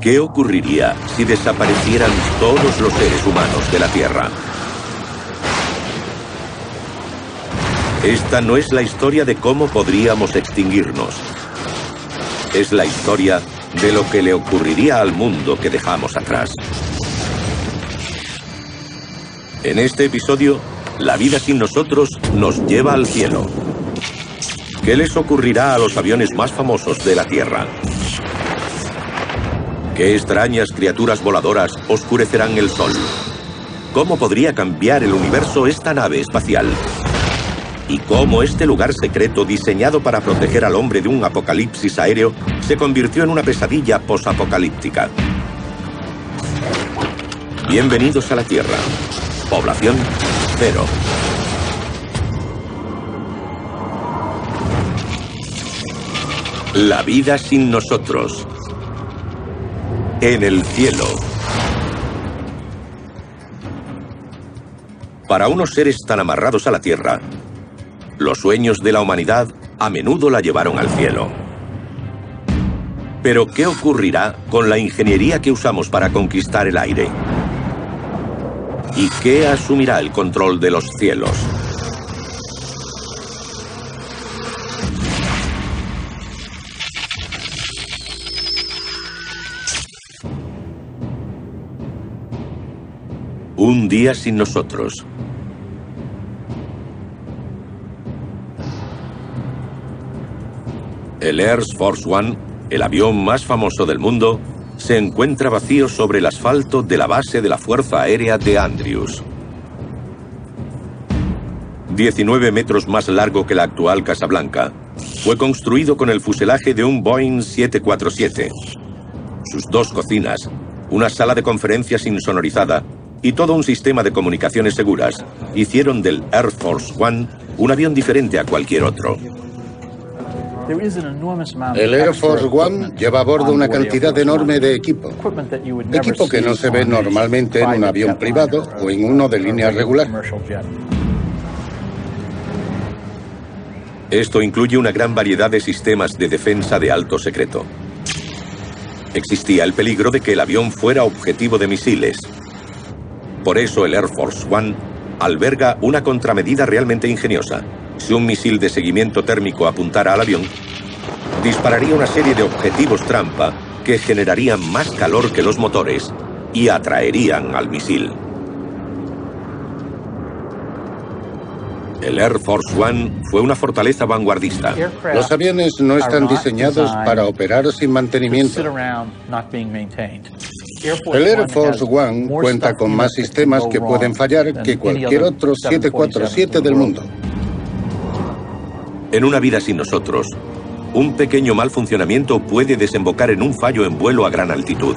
¿Qué ocurriría si desaparecieran todos los seres humanos de la Tierra? Esta no es la historia de cómo podríamos extinguirnos. Es la historia de lo que le ocurriría al mundo que dejamos atrás. En este episodio, la vida sin nosotros nos lleva al cielo. ¿Qué les ocurrirá a los aviones más famosos de la Tierra? ¿Qué extrañas criaturas voladoras oscurecerán el sol? ¿Cómo podría cambiar el universo esta nave espacial? ¿Y cómo este lugar secreto diseñado para proteger al hombre de un apocalipsis aéreo se convirtió en una pesadilla posapocalíptica? Bienvenidos a la Tierra. Población cero. La vida sin nosotros. En el cielo. Para unos seres tan amarrados a la Tierra, los sueños de la humanidad a menudo la llevaron al cielo. Pero ¿qué ocurrirá con la ingeniería que usamos para conquistar el aire? ¿Y qué asumirá el control de los cielos? Un día sin nosotros. El Air Force One, el avión más famoso del mundo, se encuentra vacío sobre el asfalto de la base de la Fuerza Aérea de Andrews. 19 metros más largo que la actual Casa Blanca, fue construido con el fuselaje de un Boeing 747. Sus dos cocinas, una sala de conferencias insonorizada y todo un sistema de comunicaciones seguras hicieron del Air Force One un avión diferente a cualquier otro. El Air Force One lleva a bordo una cantidad enorme de equipo. Equipo que no se ve normalmente en un avión privado o en uno de línea regular. Esto incluye una gran variedad de sistemas de defensa de alto secreto. Existía el peligro de que el avión fuera objetivo de misiles. Por eso el Air Force One alberga una contramedida realmente ingeniosa. Si un misil de seguimiento térmico apuntara al avión, dispararía una serie de objetivos trampa que generarían más calor que los motores y atraerían al misil. El Air Force One fue una fortaleza vanguardista. Los aviones no están diseñados para operar sin mantenimiento. El Air Force One cuenta con más sistemas que pueden fallar que cualquier otro 747 del mundo. En una vida sin nosotros, un pequeño mal funcionamiento puede desembocar en un fallo en vuelo a gran altitud.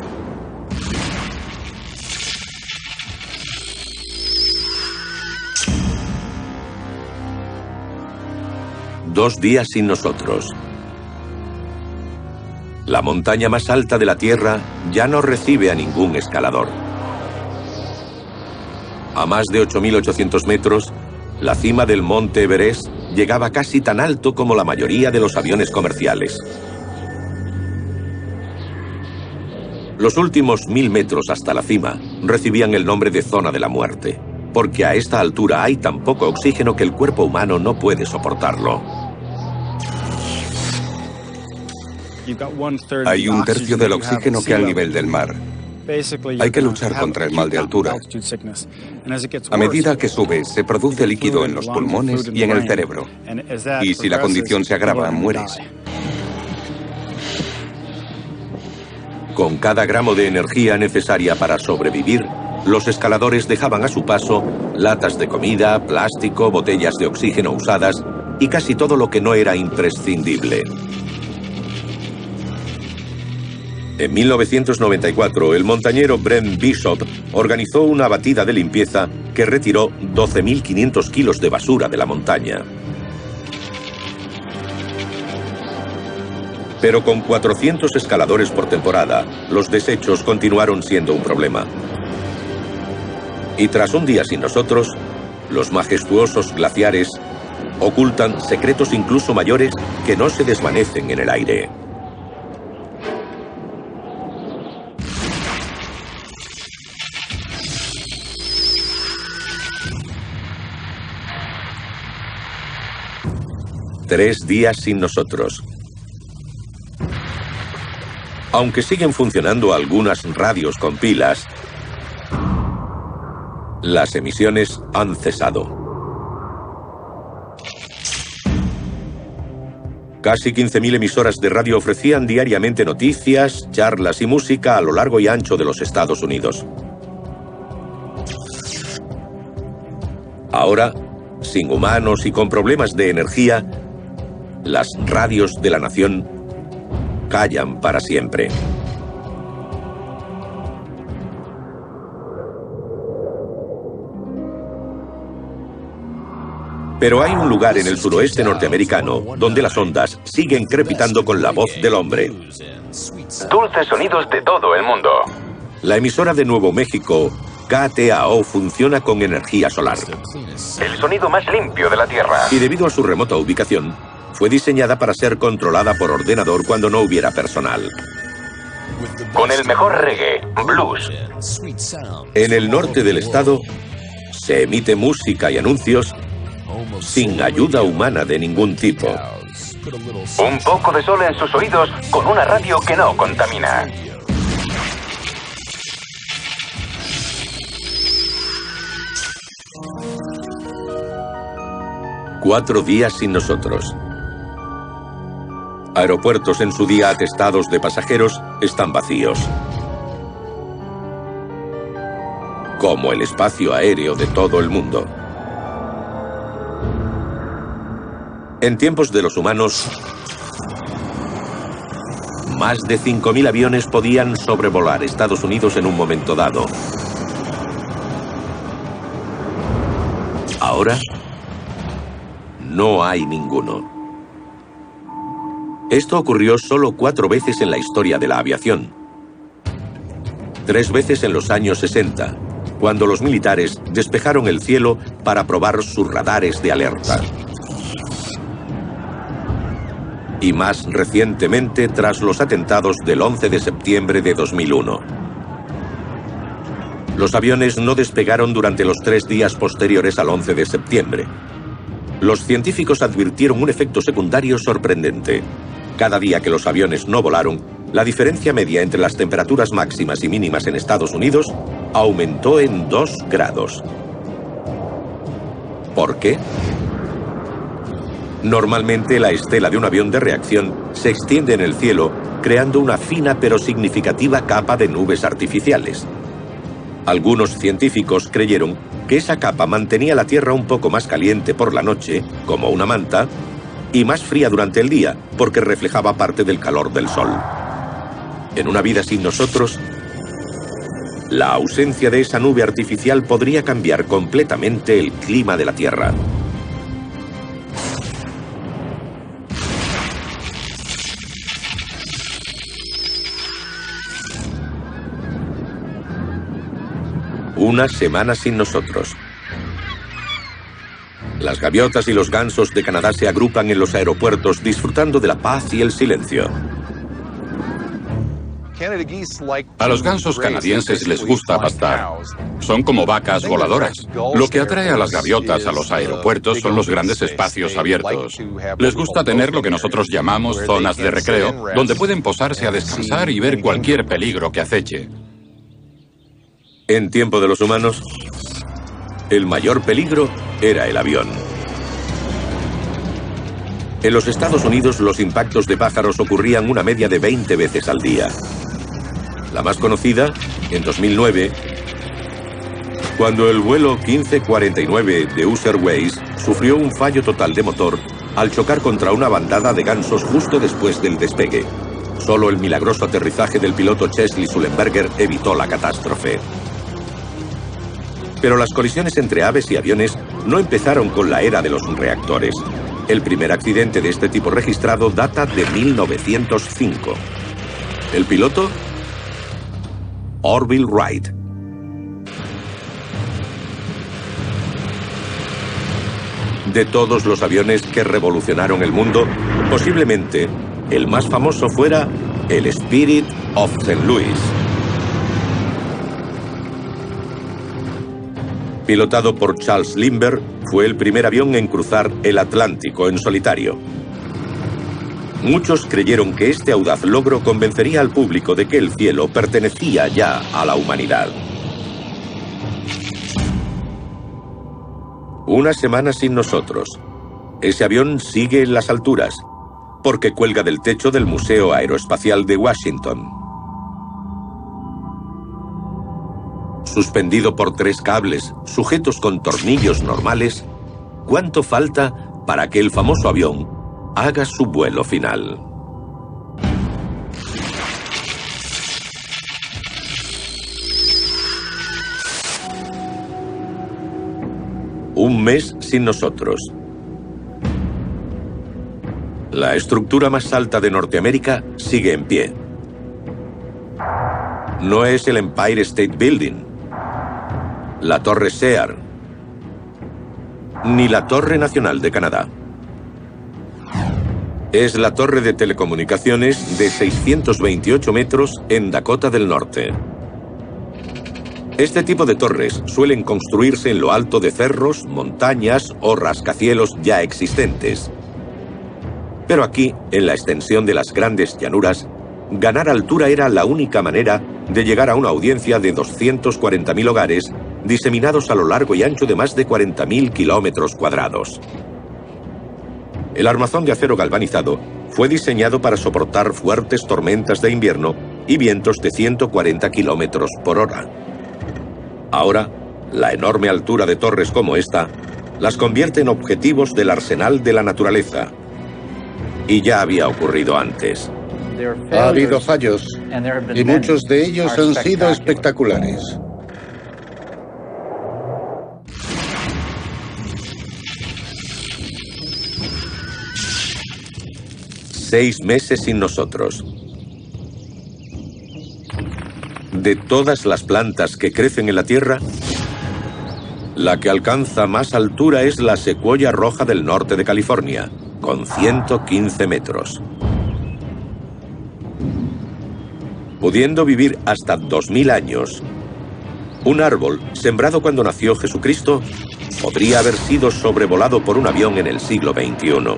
Dos días sin nosotros. La montaña más alta de la Tierra ya no recibe a ningún escalador. A más de 8.800 metros, la cima del monte Everest llegaba casi tan alto como la mayoría de los aviones comerciales. Los últimos 1.000 metros hasta la cima recibían el nombre de zona de la muerte, porque a esta altura hay tan poco oxígeno que el cuerpo humano no puede soportarlo. Hay un tercio del oxígeno que al nivel del mar. Hay que luchar contra el mal de altura. A medida que sube, se produce líquido en los pulmones y en el cerebro. Y si la condición se agrava, mueres. Con cada gramo de energía necesaria para sobrevivir, los escaladores dejaban a su paso latas de comida, plástico, botellas de oxígeno usadas y casi todo lo que no era imprescindible. En 1994, el montañero Brent Bishop organizó una batida de limpieza que retiró 12.500 kilos de basura de la montaña. Pero con 400 escaladores por temporada, los desechos continuaron siendo un problema. Y tras un día sin nosotros, los majestuosos glaciares ocultan secretos incluso mayores que no se desvanecen en el aire. 3 días sin nosotros. Aunque siguen funcionando algunas radios con pilas, las emisiones han cesado. Casi 15.000 emisoras de radio ofrecían diariamente noticias, charlas y música a lo largo y ancho de los Estados Unidos. Ahora, sin humanos y con problemas de energía, las radios de la nación callan para siempre. Pero hay un lugar en el suroeste norteamericano donde las ondas siguen crepitando con la voz del hombre. Dulces sonidos de todo el mundo. La emisora de Nuevo México, KTAO, funciona con energía solar. El sonido más limpio de la Tierra. Y debido a su remota ubicación, fue diseñada para ser controlada por ordenador cuando no hubiera personal. Con el mejor reggae, blues. En el norte del estado, se emite música y anuncios sin ayuda humana de ningún tipo. Un poco de sol en sus oídos con una radio que no contamina. Cuatro días sin nosotros. Aeropuertos en su día atestados de pasajeros están vacíos. Como el espacio aéreo de todo el mundo. En tiempos de los humanos, más de 5.000 aviones podían sobrevolar Estados Unidos en un momento dado. Ahora, no hay ninguno. Esto ocurrió solo 4 veces en la historia de la aviación. 3 veces en los años 60, cuando los militares despejaron el cielo para probar sus radares de alerta. Y más recientemente tras los atentados del 11 de septiembre de 2001. Los aviones no despegaron durante los 3 días posteriores al 11 de septiembre. Los científicos advirtieron un efecto secundario sorprendente. Cada día que los aviones no volaron, la diferencia media entre las temperaturas máximas y mínimas en Estados Unidos aumentó en 2 grados. ¿Por qué? Normalmente la estela de un avión de reacción se extiende en el cielo, creando una fina pero significativa capa de nubes artificiales. Algunos científicos creyeron que esa capa mantenía la Tierra un poco más caliente por la noche, como una manta, y más fría durante el día, porque reflejaba parte del calor del Sol. En una vida sin nosotros, la ausencia de esa nube artificial podría cambiar completamente el clima de la Tierra. Una semana sin nosotros. Las gaviotas y los gansos de Canadá se agrupan en los aeropuertos disfrutando de la paz y el silencio. A los gansos canadienses les gusta pastar. Son como vacas voladoras. Lo que atrae a las gaviotas a los aeropuertos son los grandes espacios abiertos. Les gusta tener lo que nosotros llamamos zonas de recreo, donde pueden posarse a descansar y ver cualquier peligro que aceche. En tiempo de los humanos, el mayor peligro era el avión. En los Estados Unidos, los impactos de pájaros ocurrían una media de 20 veces al día. La más conocida, en 2009, cuando el vuelo 1549 de US Airways sufrió un fallo total de motor al chocar contra una bandada de gansos justo después del despegue. Solo el milagroso aterrizaje del piloto Chesley Sullenberger evitó la catástrofe. Pero las colisiones entre aves y aviones no empezaron con la era de los reactores. El primer accidente de este tipo registrado data de 1905. ¿El piloto? Orville Wright. De todos los aviones que revolucionaron el mundo, posiblemente el más famoso fuera el Spirit of St. Louis. Pilotado por Charles Lindbergh, fue el primer avión en cruzar el Atlántico en solitario. Muchos creyeron que este audaz logro convencería al público de que el cielo pertenecía ya a la humanidad. Una semana sin nosotros. Ese avión sigue en las alturas, porque cuelga del techo del Museo Aeroespacial de Washington. Suspendido por 3 cables, sujetos con tornillos normales, ¿cuánto falta para que el famoso avión haga su vuelo final? Un mes sin nosotros. La estructura más alta de Norteamérica sigue en pie. No es el Empire State Building, la Torre Sear, ni la Torre Nacional de Canadá. Es la torre de telecomunicaciones de 628 metros en Dakota del Norte. Este tipo de torres suelen construirse en lo alto de cerros, montañas o rascacielos ya existentes. Pero aquí, en la extensión de las grandes llanuras, ganar altura era la única manera de llegar a una audiencia de 240.000 hogares diseminados a lo largo y ancho de más de 40.000 kilómetros cuadrados. El armazón de acero galvanizado fue diseñado para soportar fuertes tormentas de invierno y vientos de 140 kilómetros por hora. Ahora, la enorme altura de torres como esta las convierte en objetivos del arsenal de la naturaleza. Y ya había ocurrido antes. Ha habido fallos, y muchos de ellos han sido espectaculares. Seis meses sin nosotros. De todas las plantas que crecen en la Tierra, la que alcanza más altura es la secuoya roja del norte de California, con 115 metros. Pudiendo vivir hasta 2000 años, un árbol sembrado cuando nació Jesucristo podría haber sido sobrevolado por un avión en el siglo XXI.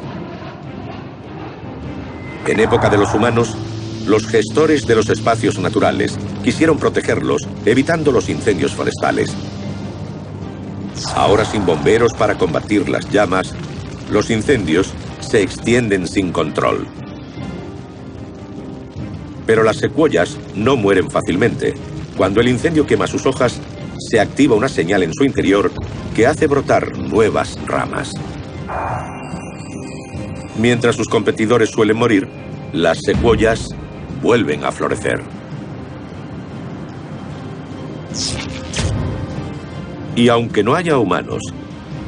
En época de los humanos, los gestores de los espacios naturales quisieron protegerlos, evitando los incendios forestales. Ahora, sin bomberos para combatir las llamas, los incendios se extienden sin control. Pero las secuoyas no mueren fácilmente. Cuando el incendio quema sus hojas, se activa una señal en su interior que hace brotar nuevas ramas. Mientras sus competidores suelen morir, las secuoyas vuelven a florecer. Y aunque no haya humanos,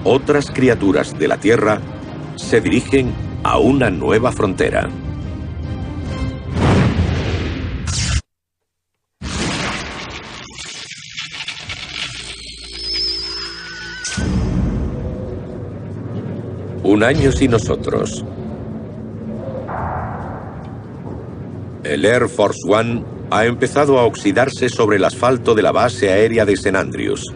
otras criaturas de la Tierra se dirigen a una nueva frontera. Un año sin nosotros. El Air Force One ha empezado a oxidarse sobre el asfalto de la base aérea de St. Andrews.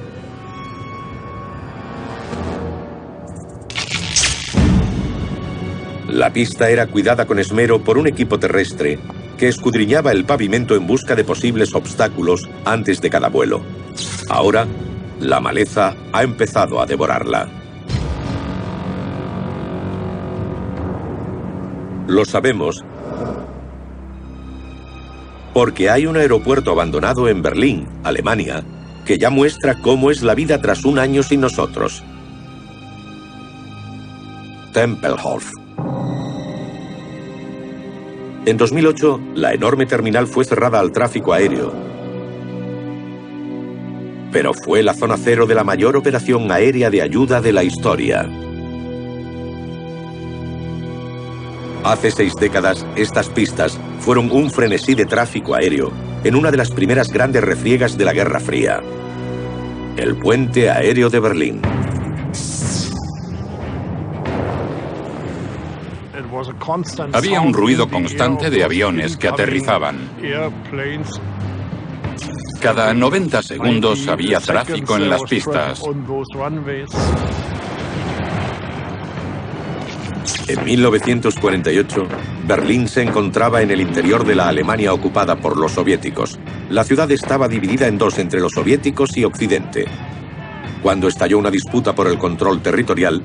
La pista era cuidada con esmero por un equipo terrestre que escudriñaba el pavimento en busca de posibles obstáculos antes de cada vuelo. Ahora, la maleza ha empezado a devorarla. Lo sabemos porque hay un aeropuerto abandonado en Berlín, Alemania, que ya muestra cómo es la vida tras un año sin nosotros. Tempelhof. En 2008, la enorme terminal fue cerrada al tráfico aéreo. Pero fue la zona cero de la mayor operación aérea de ayuda de la historia. Hace 6 décadas, estas pistas fueron un frenesí de tráfico aéreo en una de las primeras grandes refriegas de la Guerra Fría. El puente aéreo de Berlín. Había un ruido constante de aviones que aterrizaban. Cada 90 segundos había tráfico en las pistas. En 1948, Berlín se encontraba en el interior de la Alemania ocupada por los soviéticos. La ciudad estaba dividida en dos entre los soviéticos y Occidente. Cuando estalló una disputa por el control territorial,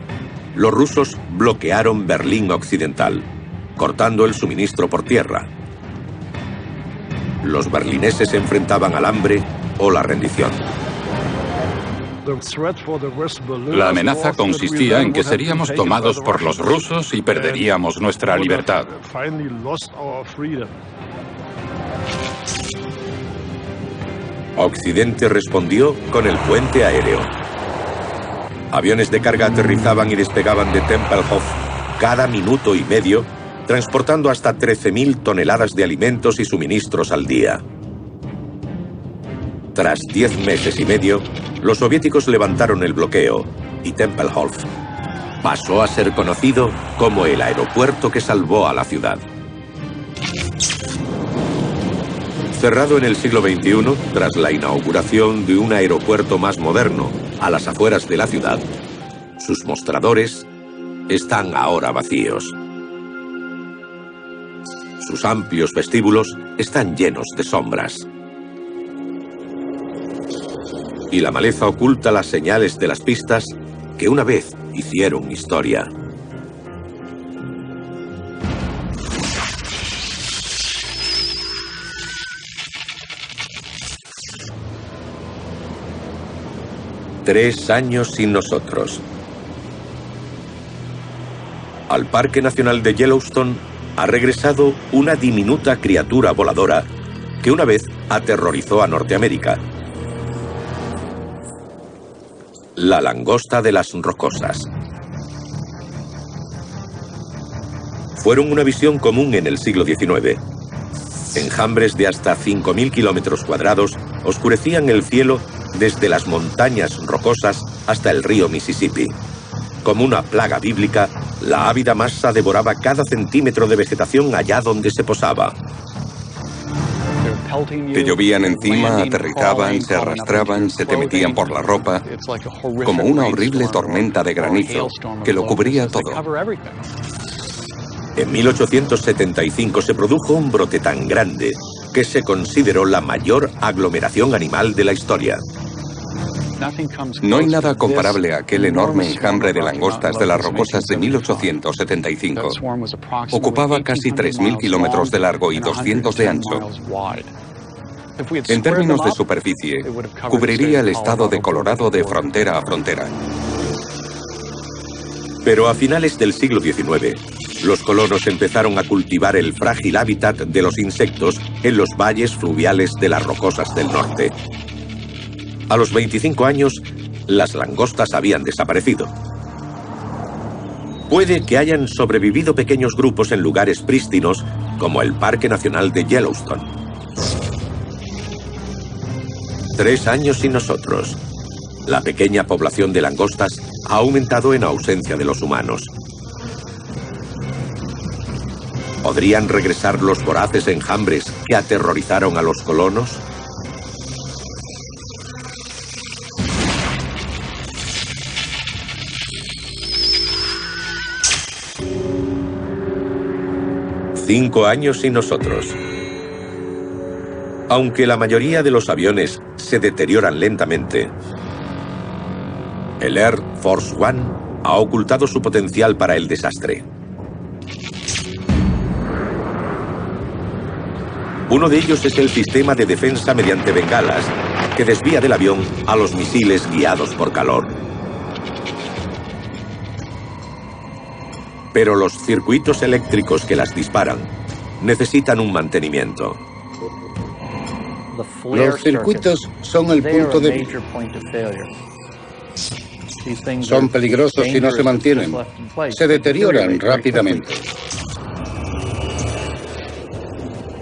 los rusos bloquearon Berlín Occidental, cortando el suministro por tierra. Los berlineses se enfrentaban al hambre o la rendición. La amenaza consistía en que seríamos tomados por los rusos y perderíamos nuestra libertad. Occidente respondió con el puente aéreo. Aviones de carga aterrizaban y despegaban de Tempelhof cada minuto y medio, transportando hasta 13.000 toneladas de alimentos y suministros al día. Tras 10 meses y medio, los soviéticos levantaron el bloqueo y Tempelhof pasó a ser conocido como el aeropuerto que salvó a la ciudad. Cerrado en el siglo XXI, tras la inauguración de un aeropuerto más moderno a las afueras de la ciudad, sus mostradores están ahora vacíos. Sus amplios vestíbulos están llenos de sombras. Y la maleza oculta las señales de las pistas que una vez hicieron historia. Tres años sin nosotros. Al Parque Nacional de Yellowstone ha regresado una diminuta criatura voladora que una vez aterrorizó a Norteamérica. La langosta de las rocosas. Fueron una visión común en el siglo XIX. Enjambres de hasta 5.000 kilómetros cuadrados oscurecían el cielo desde las montañas rocosas hasta el río Mississippi. Como una plaga bíblica, la ávida masa devoraba cada centímetro de vegetación allá donde se posaba. Te llovían encima, aterrizaban, se arrastraban, se te metían por la ropa, como una horrible tormenta de granizo que lo cubría todo. En 1875 se produjo un brote tan grande que se consideró la mayor aglomeración animal de la historia. No hay nada comparable a aquel enorme enjambre de langostas de las rocosas de 1875. Ocupaba casi 3.000 kilómetros de largo y 200 de ancho. En términos de superficie, cubriría el estado de Colorado de frontera a frontera. Pero a finales del siglo XIX, los colonos empezaron a cultivar el frágil hábitat de los insectos en los valles fluviales de las rocosas del norte. A los 25 años, las langostas habían desaparecido. Puede que hayan sobrevivido pequeños grupos en lugares prístinos, como el Parque Nacional de Yellowstone. 3 años sin nosotros. La pequeña población de langostas ha aumentado en ausencia de los humanos. ¿Podrían regresar los voraces enjambres que aterrorizaron a los colonos? Cinco años sin nosotros. Aunque la mayoría de los aviones se deterioran lentamente, el Air Force One ha ocultado su potencial para el desastre. Uno de ellos es el sistema de defensa mediante bengalas, que desvía del avión a los misiles guiados por calor. Pero los circuitos eléctricos que las disparan necesitan un mantenimiento. Los circuitos son el punto débil. Son peligrosos si no se mantienen. Se deterioran rápidamente.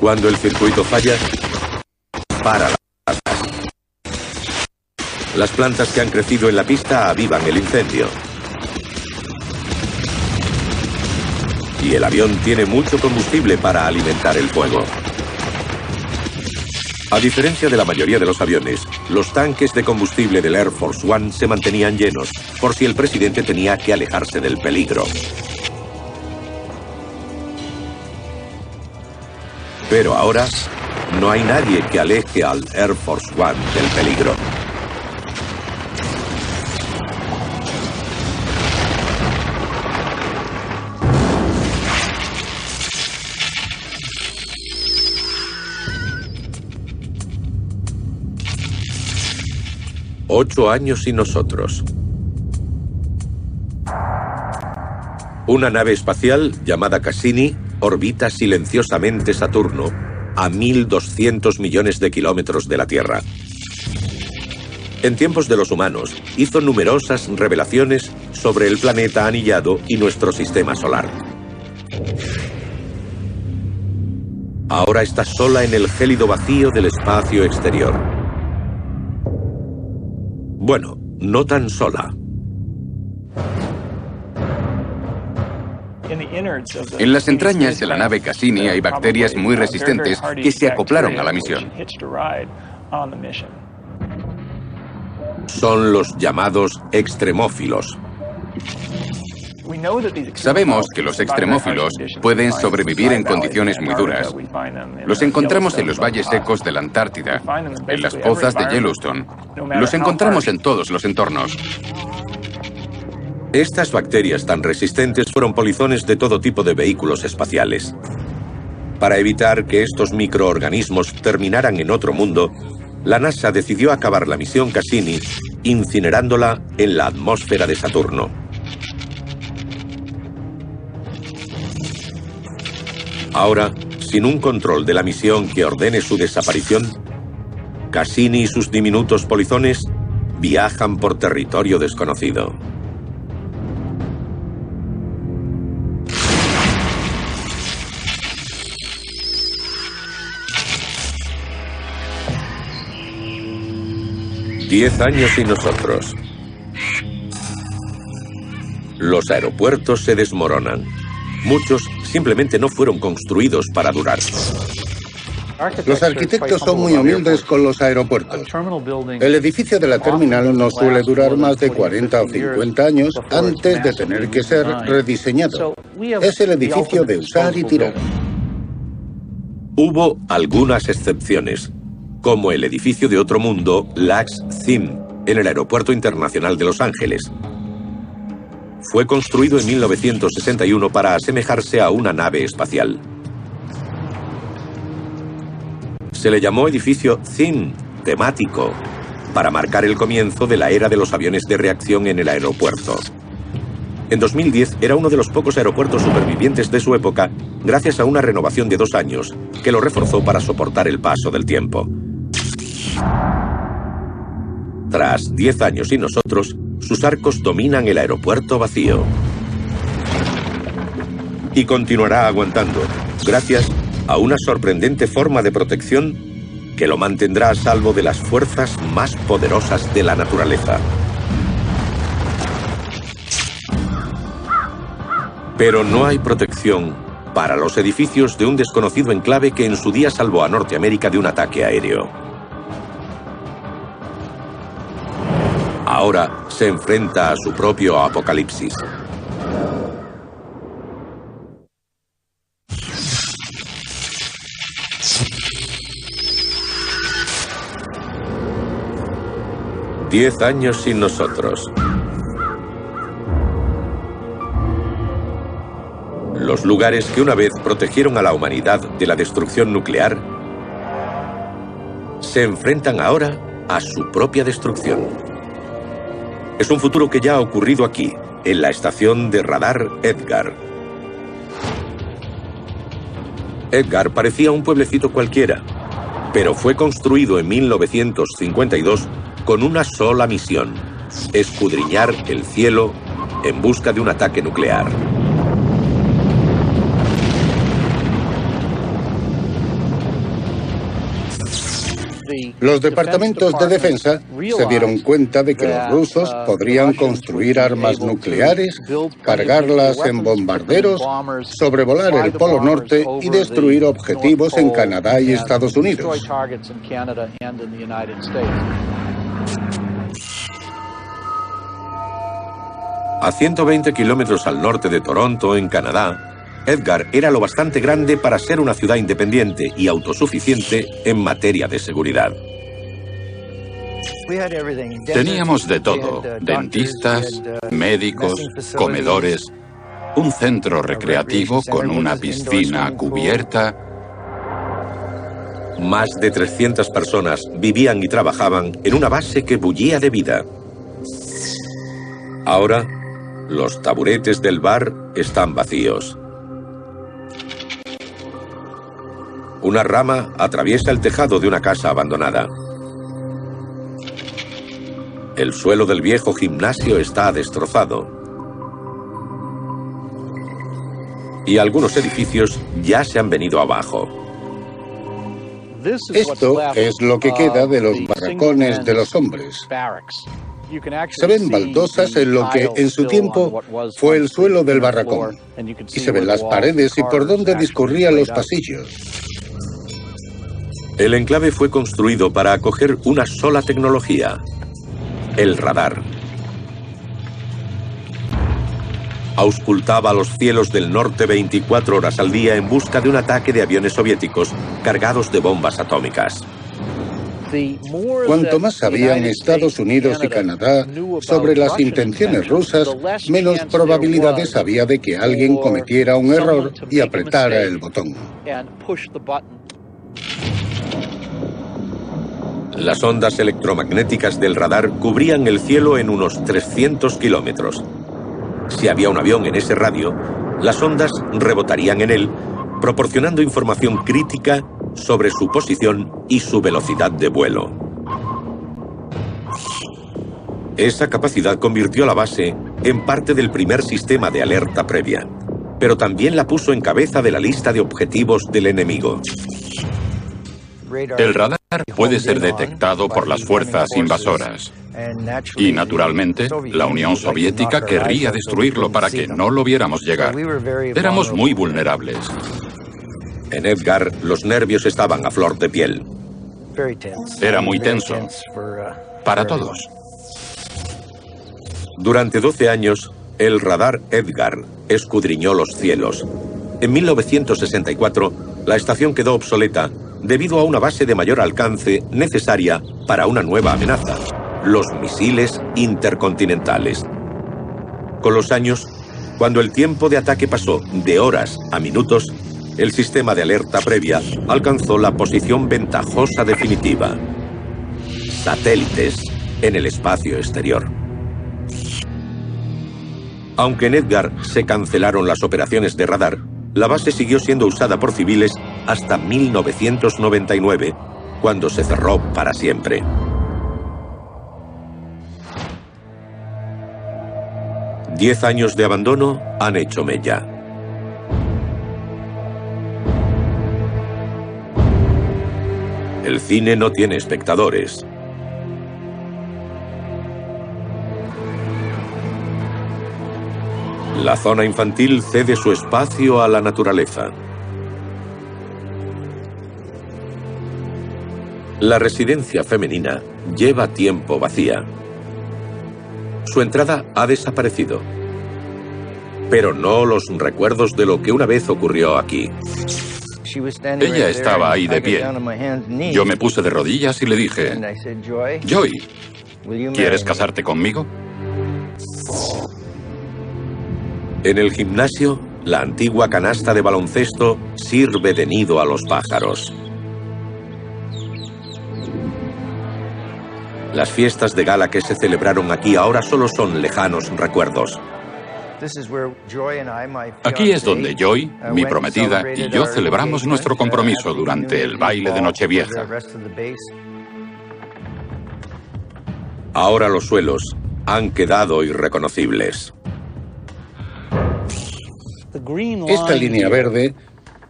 Cuando el circuito falla, para las plantas. Las plantas que han crecido en la pista avivan el incendio. Y el avión tiene mucho combustible para alimentar el fuego. A diferencia de la mayoría de los aviones, los tanques de combustible del Air Force One se mantenían llenos, por si el presidente tenía que alejarse del peligro. Pero ahora no hay nadie que aleje al Air Force One del peligro. Ocho años y nosotros. Una nave espacial llamada Cassini orbita silenciosamente Saturno, a 1.200 millones de kilómetros de la Tierra. En tiempos de los humanos, hizo numerosas revelaciones sobre el planeta anillado y nuestro sistema solar. Ahora está sola en el gélido vacío del espacio exterior. Bueno, no tan sola. En las entrañas de la nave Cassini hay bacterias muy resistentes que se acoplaron a la misión. Son los llamados extremófilos. Sabemos que los extremófilos pueden sobrevivir en condiciones muy duras. Los encontramos en los valles secos de la Antártida, en las pozas de Yellowstone. Los encontramos en todos los entornos. Estas bacterias tan resistentes fueron polizones de todo tipo de vehículos espaciales. Para evitar que estos microorganismos terminaran en otro mundo, la NASA decidió acabar la misión Cassini incinerándola en la atmósfera de Saturno. Ahora, sin un control de la misión que ordene su desaparición, Cassini y sus diminutos polizones viajan por territorio desconocido. Diez años y nosotros. Los aeropuertos se desmoronan. Muchos simplemente no fueron construidos para durar. Los arquitectos son muy humildes con los aeropuertos. El edificio de la terminal no suele durar más de 40 o 50 años antes de tener que ser rediseñado. Es el edificio de usar y tirar. Hubo algunas excepciones, como el edificio de otro mundo, LaxCim, en el Aeropuerto Internacional de Los Ángeles. Fue construido en 1961 para asemejarse a una nave espacial. Se le llamó edificio Theme, temático, para marcar el comienzo de la era de los aviones de reacción en el aeropuerto. En 2010 era uno de los pocos aeropuertos supervivientes de su época, gracias a una renovación de 2 años, que lo reforzó para soportar el paso del tiempo. Tras 10 años y nosotros, sus arcos dominan el aeropuerto vacío. Y continuará aguantando, gracias a una sorprendente forma de protección que lo mantendrá a salvo de las fuerzas más poderosas de la naturaleza. Pero no hay protección para los edificios de un desconocido enclave que en su día salvó a Norteamérica de un ataque aéreo. Ahora se enfrenta a su propio apocalipsis. Diez años sin nosotros. Los lugares que una vez protegieron a la humanidad de la destrucción nuclear se enfrentan ahora a su propia destrucción. Es un futuro que ya ha ocurrido aquí, en la estación de radar Edgar. Edgar parecía un pueblecito cualquiera, pero fue construido en 1952 con una sola misión: escudriñar el cielo en busca de un ataque nuclear. Los departamentos de defensa se dieron cuenta de que los rusos podrían construir armas nucleares, cargarlas en bombarderos, sobrevolar el Polo Norte y destruir objetivos en Canadá y Estados Unidos. A 120 kilómetros al norte de Toronto, en Canadá, Edgar era lo bastante grande para ser una ciudad independiente y autosuficiente en materia de seguridad. Teníamos de todo: dentistas, médicos, comedores, un centro recreativo con una piscina cubierta. Más de 300 personas vivían y trabajaban en una base que bullía de vida. Ahora, los taburetes del bar están vacíos. Una rama atraviesa el tejado de una casa abandonada. El suelo del viejo gimnasio está destrozado. Y algunos edificios ya se han venido abajo. Esto es lo que queda de los barracones de los hombres. Se ven baldosas en lo que en su tiempo fue el suelo del barracón. Y se ven las paredes y por donde discurrían los pasillos. El enclave fue construido para acoger una sola tecnología: el radar. Auscultaba los cielos del norte 24 horas al día en busca de un ataque de aviones soviéticos cargados de bombas atómicas. Cuanto más sabían Estados Unidos y Canadá sobre las intenciones rusas, menos probabilidades había de que alguien cometiera un error y apretara el botón. Las ondas electromagnéticas del radar cubrían el cielo en unos 300 kilómetros. Si había un avión en ese radio, las ondas rebotarían en él, proporcionando información crítica sobre su posición y su velocidad de vuelo. Esa capacidad convirtió la base en parte del primer sistema de alerta previa, pero también la puso en cabeza de la lista de objetivos del enemigo. El radar puede ser detectado por las fuerzas invasoras. Y, naturalmente, la Unión Soviética querría destruirlo para que no lo viéramos llegar. Éramos muy vulnerables. En Edgar, los nervios estaban a flor de piel. Era muy tenso. Para todos. Durante 12 años, el radar Edgar escudriñó los cielos. En 1964, la estación quedó obsoleta debido a una base de mayor alcance necesaria para una nueva amenaza: los misiles intercontinentales. Con los años, cuando el tiempo de ataque pasó de horas a minutos, el sistema de alerta previa alcanzó la posición ventajosa definitiva: satélites en el espacio exterior. Aunque en Edgar se cancelaron las operaciones de radar, la base siguió siendo usada por civiles hasta 1999, cuando se cerró para siempre. Diez años de abandono han hecho mella. El cine no tiene espectadores. La zona infantil cede su espacio a la naturaleza. La residencia femenina lleva tiempo vacía. Su entrada ha desaparecido. Pero no los recuerdos de lo que una vez ocurrió aquí. Ella estaba ahí de pie. Yo me puse de rodillas y le dije: Joy, ¿quieres casarte conmigo? En el gimnasio, la antigua canasta de baloncesto sirve de nido a los pájaros. Las fiestas de gala que se celebraron aquí ahora solo son lejanos recuerdos. Aquí es donde Joy, mi prometida, y yo celebramos nuestro compromiso durante el baile de Nochevieja. Ahora los suelos han quedado irreconocibles. Esta línea verde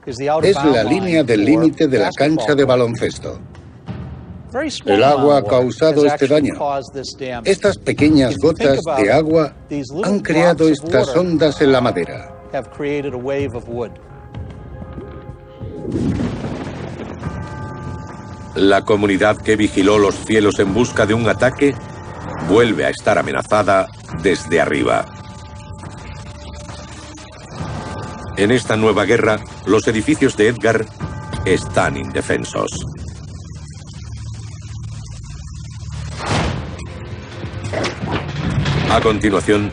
es la línea del límite de la cancha de baloncesto. El agua ha causado este daño. Estas pequeñas gotas de agua han creado estas ondas en la madera. La comunidad que vigiló los cielos en busca de un ataque vuelve a estar amenazada desde arriba. En esta nueva guerra, los edificios de Edgar están indefensos. A continuación,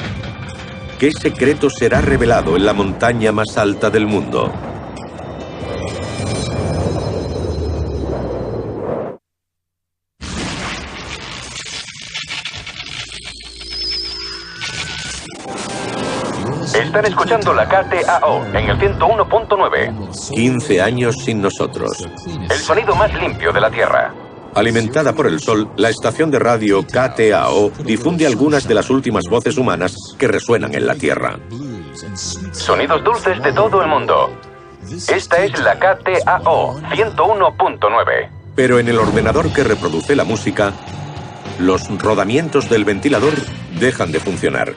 ¿qué secreto será revelado en la montaña más alta del mundo? Están escuchando la KTAO en el 101.9. 15 años sin nosotros. El sonido más limpio de la Tierra. Alimentada por el sol, la estación de radio KTAO difunde algunas de las últimas voces humanas que resuenan en la Tierra. Sonidos dulces de todo el mundo. Esta es la KTAO 101.9. Pero en el ordenador que reproduce la música, los rodamientos del ventilador dejan de funcionar.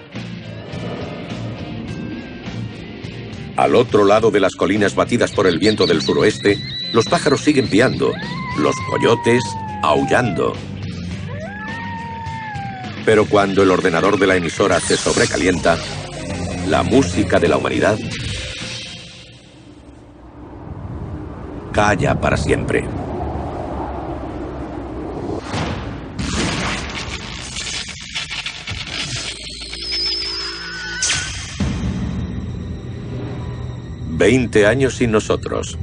Al otro lado de las colinas batidas por el viento del suroeste, los pájaros siguen piando, los coyotes aullando. Pero cuando el ordenador de la emisora se sobrecalienta, la música de la humanidad calla para siempre. «20 años sin nosotros».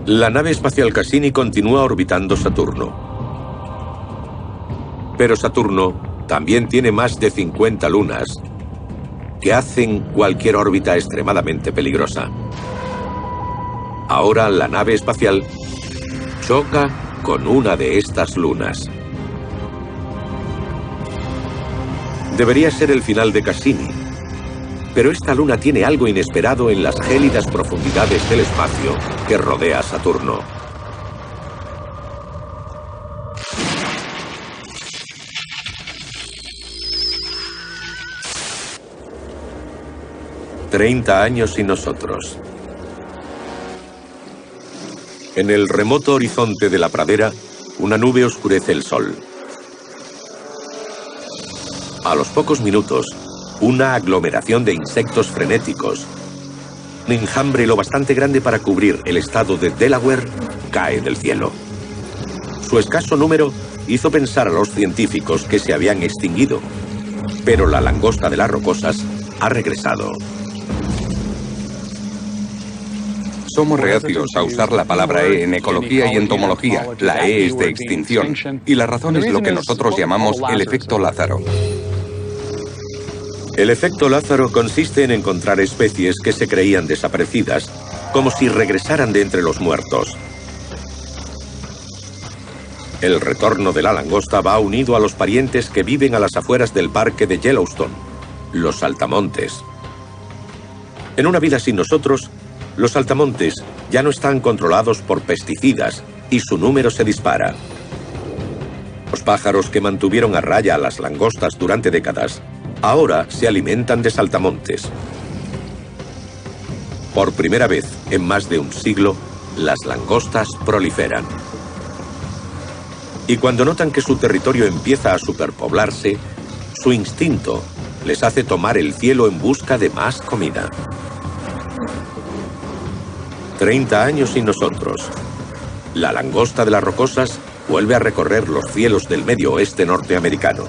La nave espacial Cassini continúa orbitando Saturno. Pero Saturno también tiene más de 50 lunas que hacen cualquier órbita extremadamente peligrosa. Ahora la nave espacial choca con una de estas lunas. Debería ser el final de Cassini. Pero esta luna tiene algo inesperado en las gélidas profundidades del espacio que rodea a Saturno. «30 años sin nosotros». En el remoto horizonte de la pradera, una nube oscurece el sol. A los pocos minutos, una aglomeración de insectos frenéticos, un enjambre lo bastante grande para cubrir el estado de Delaware, cae del cielo. Su escaso número hizo pensar a los científicos que se habían extinguido, pero la langosta de las rocosas ha regresado. Somos reacios a usar la palabra E en ecología y entomología. La E es de extinción, y la razón es lo que nosotros llamamos el efecto Lázaro. El efecto Lázaro consiste en encontrar especies que se creían desaparecidas, como si regresaran de entre los muertos. El retorno de la langosta va unido a los parientes que viven a las afueras del parque de Yellowstone, los saltamontes. En una vida sin nosotros, los saltamontes ya no están controlados por pesticidas y su número se dispara. Los pájaros que mantuvieron a raya a las langostas durante décadas ahora se alimentan de saltamontes. Por primera vez en más de un siglo, las langostas proliferan. Y cuando notan que su territorio empieza a superpoblarse, su instinto les hace tomar el cielo en busca de más comida. 30 años sin nosotros. La langosta de las rocosas vuelve a recorrer los cielos del medio oeste norteamericano.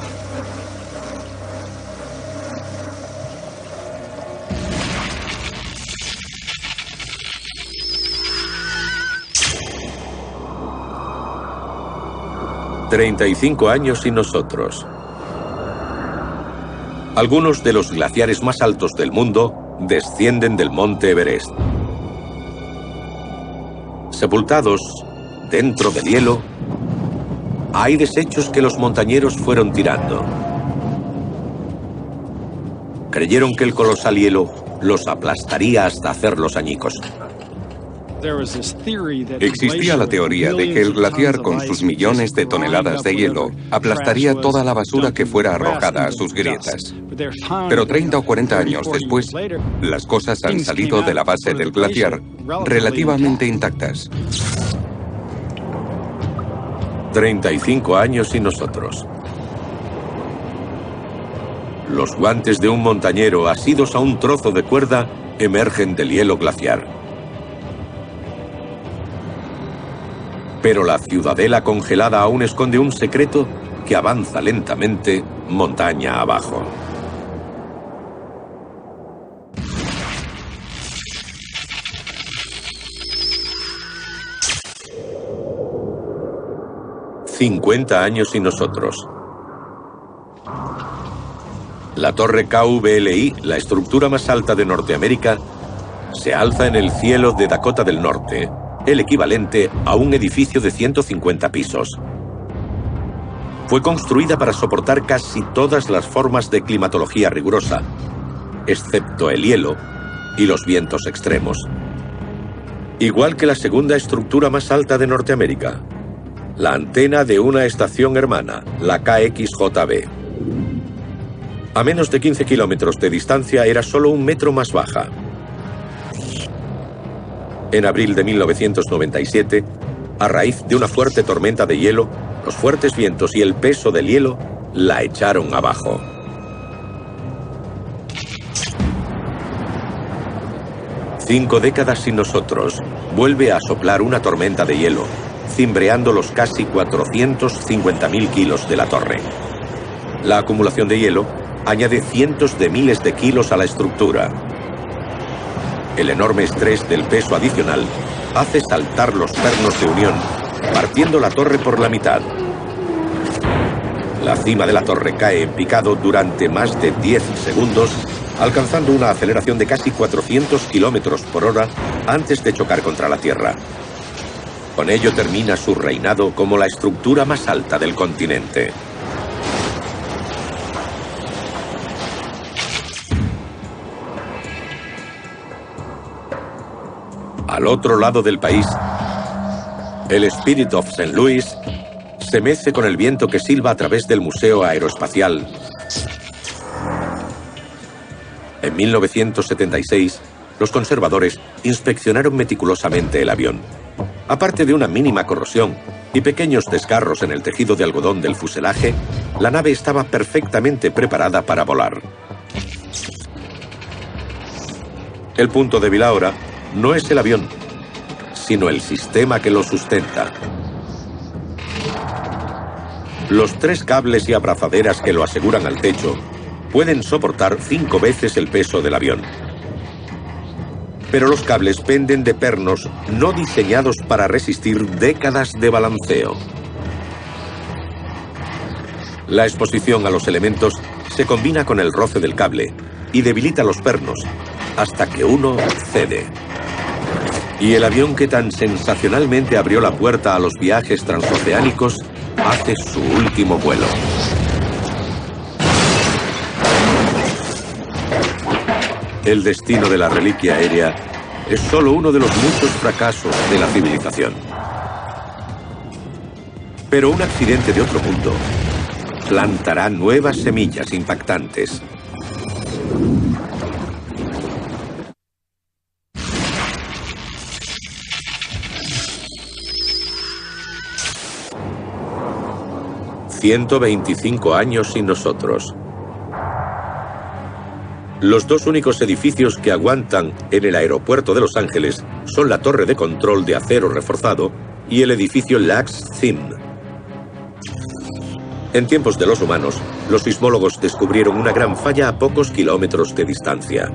«35 años sin nosotros». Algunos de los glaciares más altos del mundo descienden del monte Everest. Sepultados dentro del hielo, hay desechos que los montañeros fueron tirando. Creyeron que el colosal hielo los aplastaría hasta hacerlos añicos. Existía la teoría de que el glaciar, con sus millones de toneladas de hielo, aplastaría toda la basura que fuera arrojada a sus grietas. Pero 30 o 40 años después, las cosas han salido de la base del glaciar relativamente intactas. 35 años sin nosotros. Los guantes de un montañero asidos a un trozo de cuerda emergen del hielo glaciar. Pero la ciudadela congelada aún esconde un secreto que avanza lentamente montaña abajo. «50 años y nosotros». La torre KVLI, la estructura más alta de Norteamérica, se alza en el cielo de Dakota del Norte, el equivalente a un edificio de 150 pisos. Fue construida para soportar casi todas las formas de climatología rigurosa, excepto el hielo y los vientos extremos. Igual que la segunda estructura más alta de Norteamérica, la antena de una estación hermana, la KXJB. A menos de 15 kilómetros de distancia era solo 1 metro más baja. En abril de 1997, a raíz de una fuerte tormenta de hielo, los fuertes vientos y el peso del hielo la echaron abajo. Cinco décadas sin nosotros, vuelve a soplar una tormenta de hielo, cimbreando los casi 450.000 kilos de la torre. La acumulación de hielo añade cientos de miles de kilos a la estructura. El enorme estrés del peso adicional hace saltar los pernos de unión, partiendo la torre por la mitad. La cima de la torre cae en picado durante más de 10 segundos, alcanzando una aceleración de casi 400 kilómetros por hora antes de chocar contra la tierra. Con ello termina su reinado como la estructura más alta del continente. Al otro lado del país, el Spirit of St. Louis se mece con el viento que silba a través del Museo Aeroespacial. En 1976, los conservadores inspeccionaron meticulosamente el avión. Aparte de una mínima corrosión y pequeños desgarros en el tejido de algodón del fuselaje, la nave estaba perfectamente preparada para volar. El punto débil ahora no es el avión, sino el sistema que lo sustenta. Los 3 cables y abrazaderas que lo aseguran al techo pueden soportar 5 veces el peso del avión. Pero los cables penden de pernos no diseñados para resistir décadas de balanceo. La exposición a los elementos se combina con el roce del cable y debilita los pernos, hasta que uno cede. Y el avión que tan sensacionalmente abrió la puerta a los viajes transoceánicos hace su último vuelo. El destino de la reliquia aérea es solo uno de los muchos fracasos de la civilización. Pero un accidente de otro mundo plantará nuevas semillas impactantes. «125 años sin nosotros». Los 2 únicos edificios que aguantan en el aeropuerto de Los Ángeles son la torre de control de acero reforzado y el edificio LaxCim. En tiempos de los humanos, los sismólogos descubrieron una gran falla a pocos kilómetros de distancia.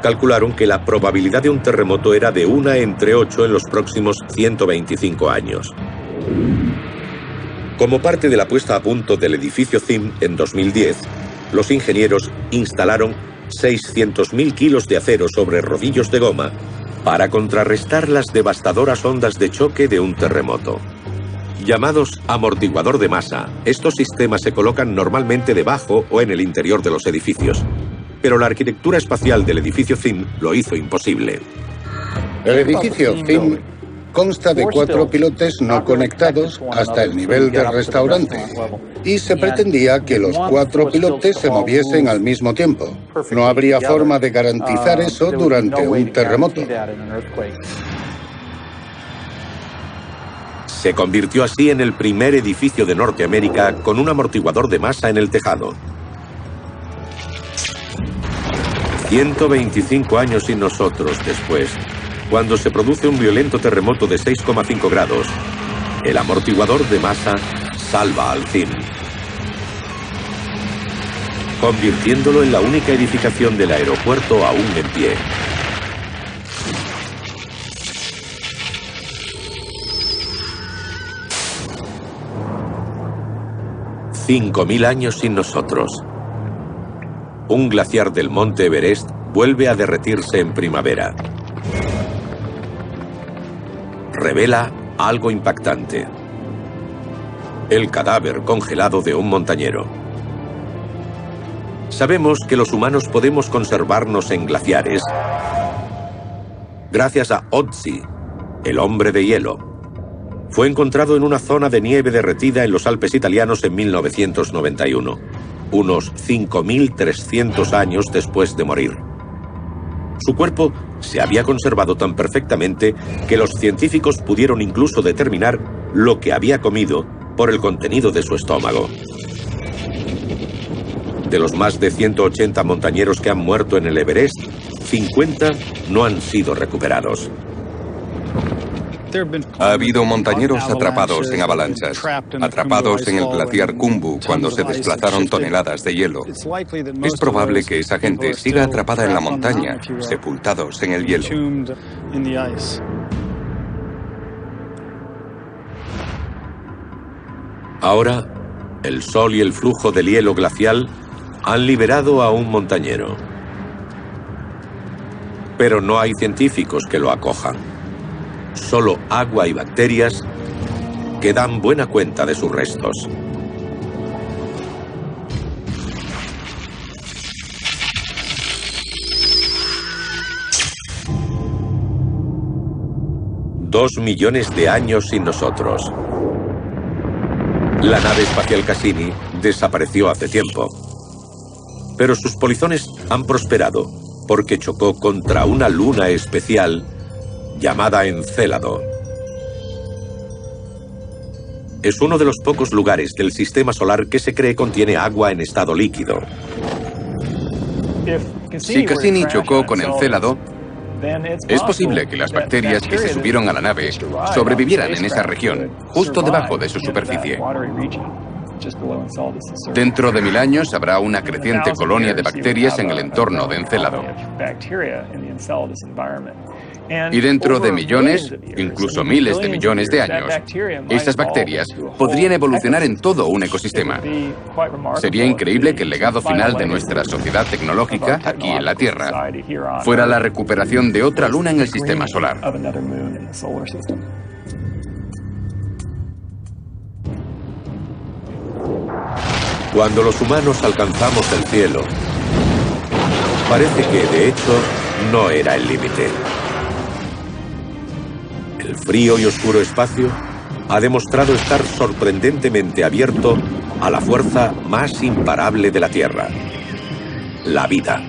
Calcularon que la probabilidad de un terremoto era de 1 entre 8 en los próximos 125 años. Como parte de la puesta a punto del edificio CIM en 2010, los ingenieros instalaron 600.000 kilos de acero sobre rodillos de goma para contrarrestar las devastadoras ondas de choque de un terremoto. Llamados amortiguador de masa, estos sistemas se colocan normalmente debajo o en el interior de los edificios. Pero la arquitectura espacial del edificio CIM lo hizo imposible. El edificio CIM consta de 4 pilotes no conectados hasta el nivel del restaurante y se pretendía que los 4 pilotes se moviesen al mismo tiempo. No habría forma de garantizar eso durante un terremoto. Se convirtió así en el primer edificio de Norteamérica con un amortiguador de masa en el tejado. 125 años sin nosotros después, cuando se produce un violento terremoto de 6,5 grados, el amortiguador de masa salva al CIM, convirtiéndolo en la única edificación del aeropuerto aún en pie. $5.000 años sin nosotros. Un glaciar del monte Everest vuelve a derretirse en primavera. Revela algo impactante: el cadáver congelado de un montañero. Sabemos que los humanos podemos conservarnos en glaciares gracias a Otzi, el hombre de hielo. Fue encontrado en una zona de nieve derretida en los Alpes italianos en 1991, unos 5.300 años después de morir. Su cuerpo se había conservado tan perfectamente que los científicos pudieron incluso determinar lo que había comido por el contenido de su estómago. De los más de 180 montañeros que han muerto en el Everest, 50 no han sido recuperados. Ha habido montañeros atrapados en avalanchas, atrapados en el glaciar Khumbu cuando se desplazaron toneladas de hielo. Es probable que esa gente siga atrapada en la montaña, sepultados en el hielo. Ahora, el sol y el flujo del hielo glacial han liberado a un montañero. Pero no hay científicos que lo acojan. Solo agua y bacterias que dan buena cuenta de sus restos. $2 millones de años sin nosotros. La nave espacial Cassini desapareció hace tiempo. Pero sus polizones han prosperado porque chocó contra una luna especial llamada Encélado. Es uno de los pocos lugares del sistema solar que se cree contiene agua en estado líquido. Si Cassini chocó con Encélado, es posible que las bacterias que se subieron a la nave sobrevivieran en esa región, justo debajo de su superficie. Dentro de 1000 años habrá una creciente colonia de bacterias en el entorno de Encélado. Y dentro de millones, incluso miles de millones de años, estas bacterias podrían evolucionar en todo un ecosistema. Sería increíble que el legado final de nuestra sociedad tecnológica, aquí en la Tierra, fuera la recuperación de otra luna en el sistema solar. Cuando los humanos alcanzamos el cielo, parece que, de hecho, no era el límite. El frío y oscuro espacio ha demostrado estar sorprendentemente abierto a la fuerza más imparable de la Tierra: la vida.